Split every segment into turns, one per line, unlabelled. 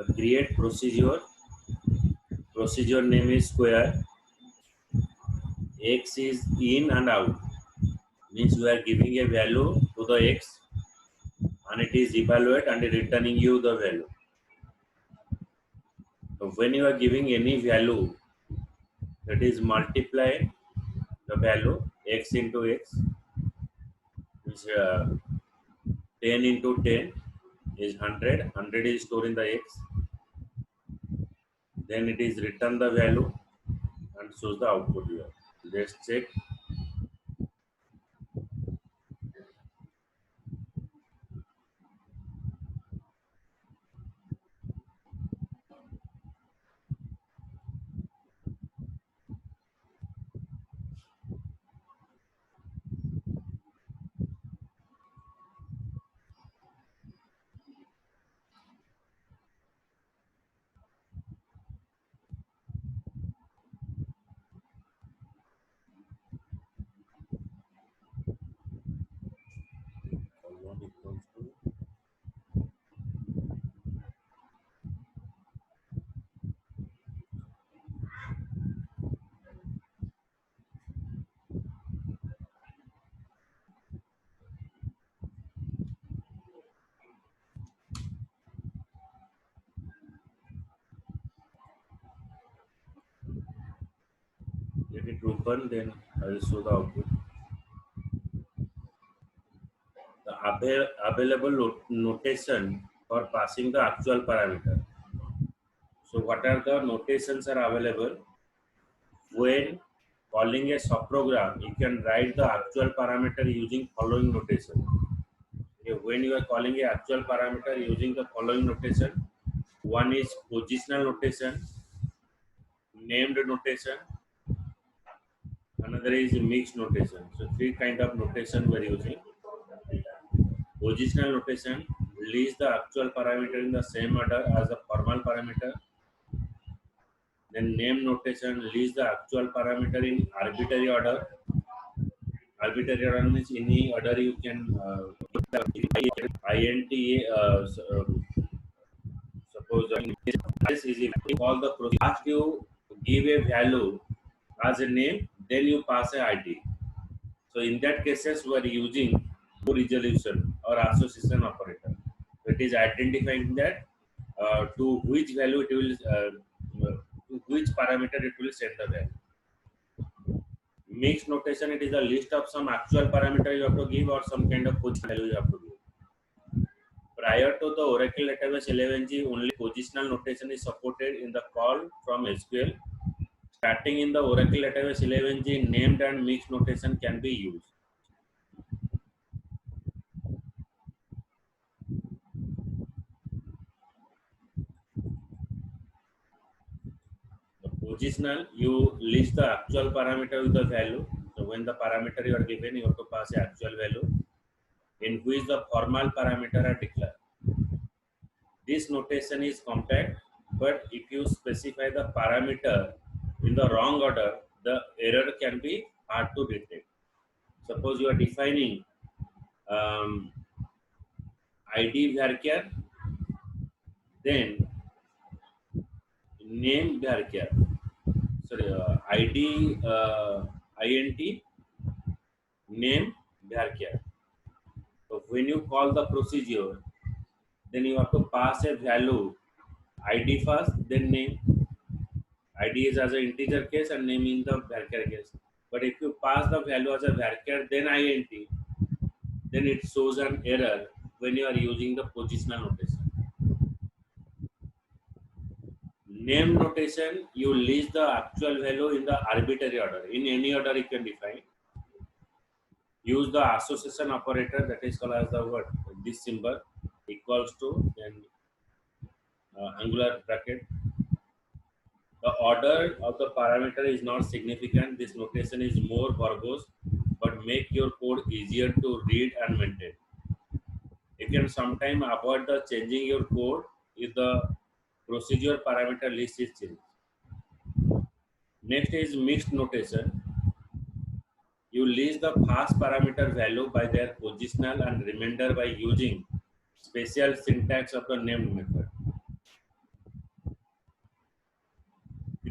create procedure. Procedure name is square. X is in and out. Means you are giving a value to the X and it is evaluate and returning you the value. So when you are giving any value, that is multiply the value X into X, which 10 into 10 is 100. 100 is stored in the X. Then it is return the value and shows the output here. Let's check. Let it open, then I will show the output. The available notation for passing the actual parameter. So what are the notations are available? When calling a subprogram, you can write the actual parameter using following notation. Okay, when you are calling a actual parameter using the following notation, one is positional notation, named notation, another is mixed notation. So three kind of notation we are using. Positional notation lists the actual parameter in the same order as the formal parameter. Then name notation lists the actual parameter in arbitrary order. Arbitrary order means any order you can INT. Suppose this is if you call the process, first you give a value as a name, then you pass a ID. So in that cases we are using resolution or association operator. It is identifying that to which value it will to which parameter it will send the value. Mixed notation, it is a list of some actual parameter you have to give or some kind of position value you have to give. Prior to the Oracle Database 11g, only positional notation is supported in the call from SQL. Starting in the Oracle Database 11g, named and mixed notation can be used. The positional, you list the actual parameter with the value. So when the parameter you are given, you have to pass the actual value in which the formal parameter are declared. This notation is compact, but if you specify the parameter in the wrong order, the error can be hard to detect. Suppose you are defining ID varchar, then name varchar. Sorry, ID int name varchar. So when you call the procedure, then you have to pass a value ID first, then name. ID is as an integer case and name in the varchar case. But if you pass the value as a varchar, then int, then it shows an error when you are using the positional notation. Name notation, you list the actual value in the arbitrary order. In any order you can define. Use the association operator, that is called as the word, this symbol equals to, then angular bracket. The order of the parameter is not significant. This notation is more verbose, but make your code easier to read and maintain. You can sometimes avoid the changing your code if the procedure parameter list is changed. Next is mixed notation. You list the fast parameter value by their positional and remainder by using special syntax of the named method.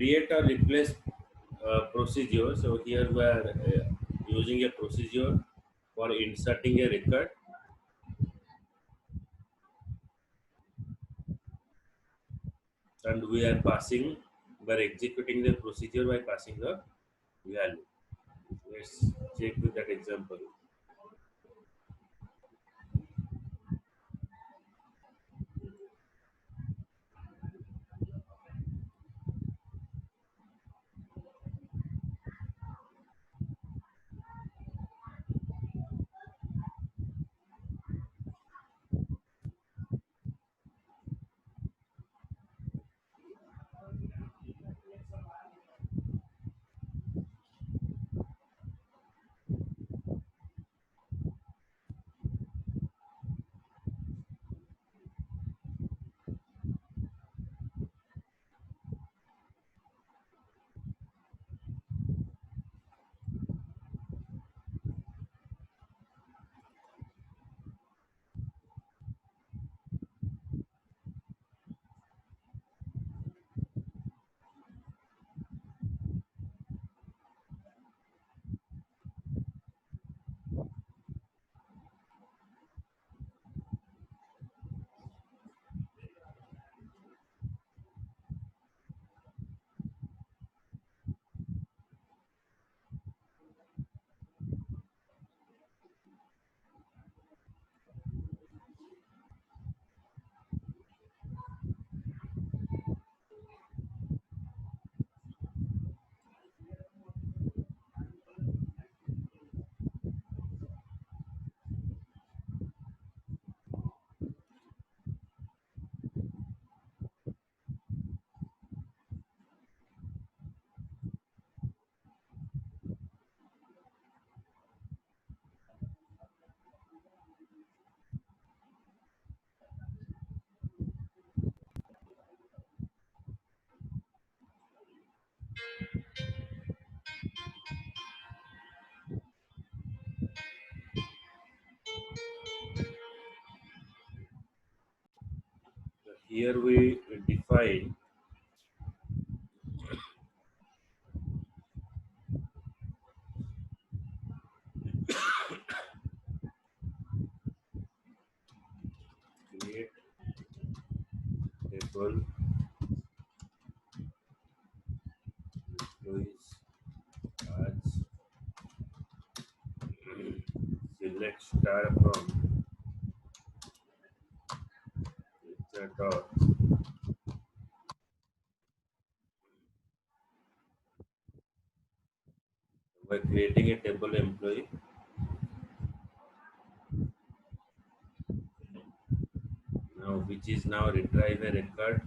create or replace procedure. So here we are using a procedure for inserting a record, and we are executing the procedure by passing the value. Let's check with that example. Here we define create table employees as select star from the dot. By creating a table employee, now which is now retrieve a record.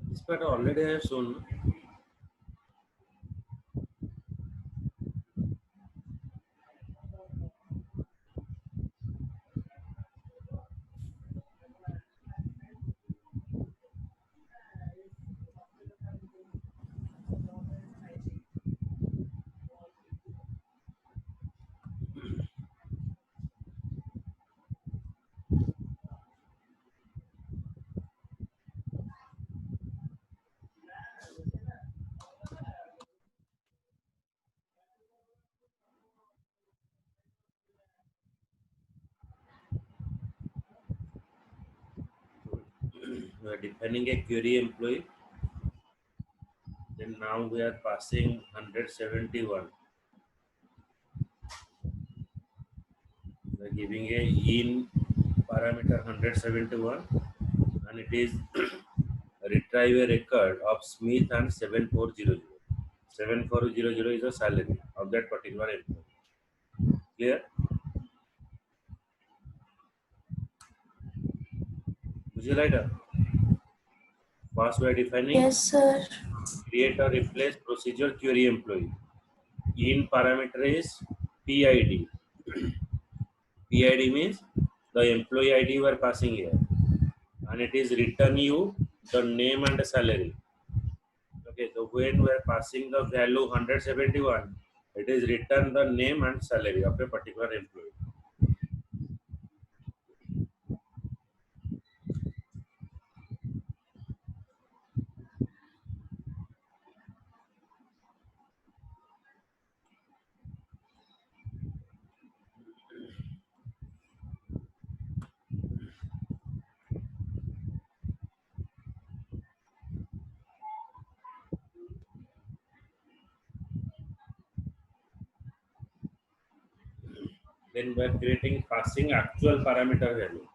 This part already I have shown. We are defining a query employee. Then now we are passing 171. giving a in parameter 171, and it is retrieve a record of Smith and 7400. 7400 is the salary of that particular employee. Clear? Would you like to? First, we are defining
Yes, sir.
create or replace procedure query employee. In parameter is PID. PID means the employee ID we are passing here, and it is return you the name and the salary. Okay, so when we are passing the value 171, it is return the name and salary of a particular employee. Then we are creating passing actual parameter value.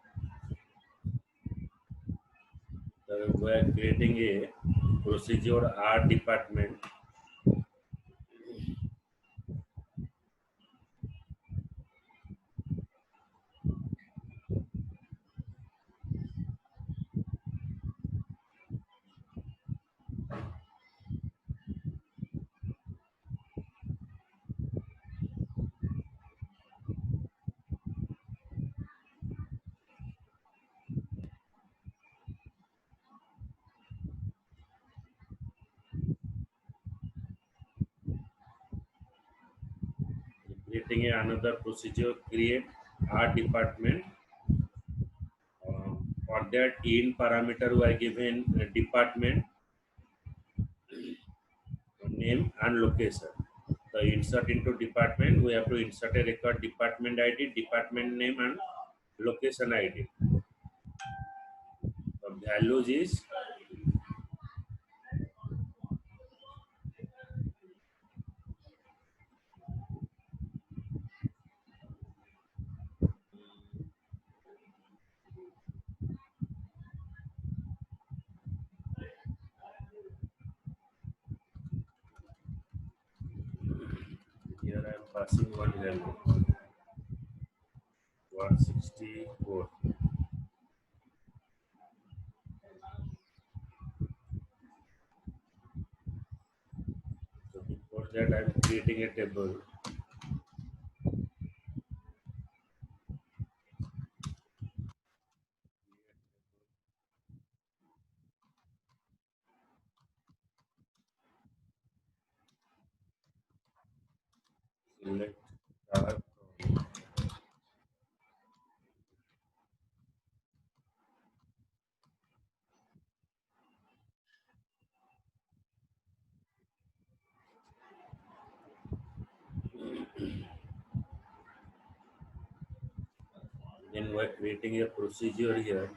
So we are creating a procedure R department. Creating another procedure create R department. For that in parameter we are given department name and location. The insert into department, we have to insert a record department ID, department name, and location ID. The values is here I am passing one value 164. So before that I am creating a table. Select star from then we are creating a procedure here.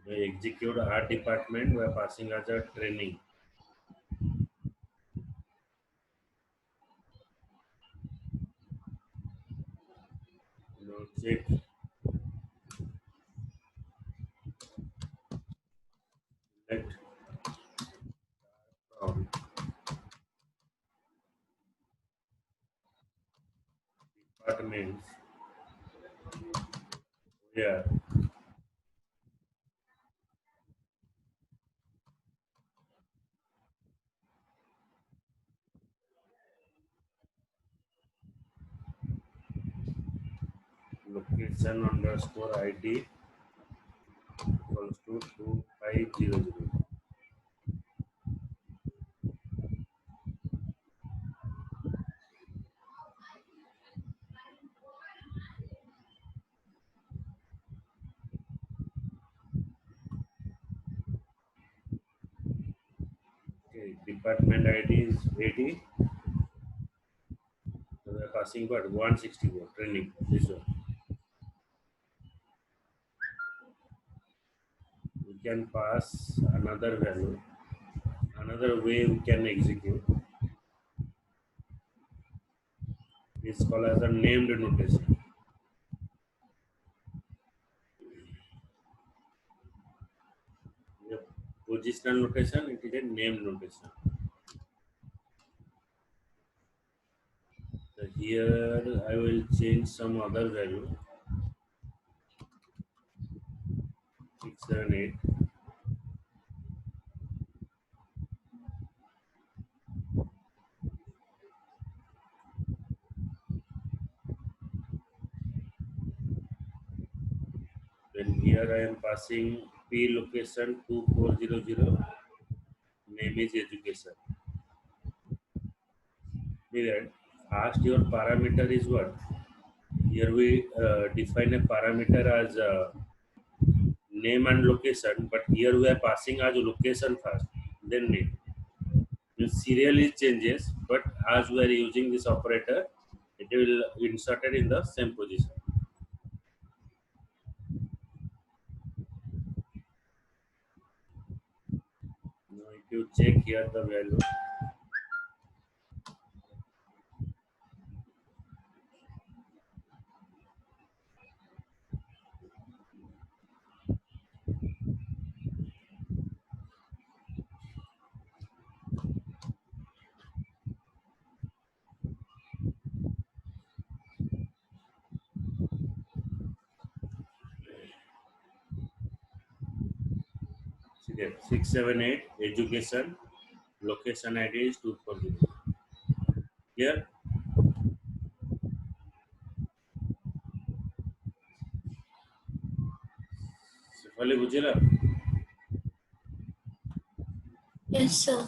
We execute our department, we are passing as a training. Check select from departments where location underscore ID equals to 2500. department ID is 80. So we are passing what 164 training. This one. We can pass another value. Another way we can execute is called as a named notation. The positional notation, it is a named notation. So here I will change some other value 678. Then here I am passing P location 2400. Name is education. Here first your parameter is what? Here we define a parameter as name and location, but here we are passing as location first, then name. The serial is changes, but as we are using this operator, it will insert it in the same position. Now, if you check here the value, see there 678 education, location ID is 240. Here, Sifali Bujila.
Yes, sir.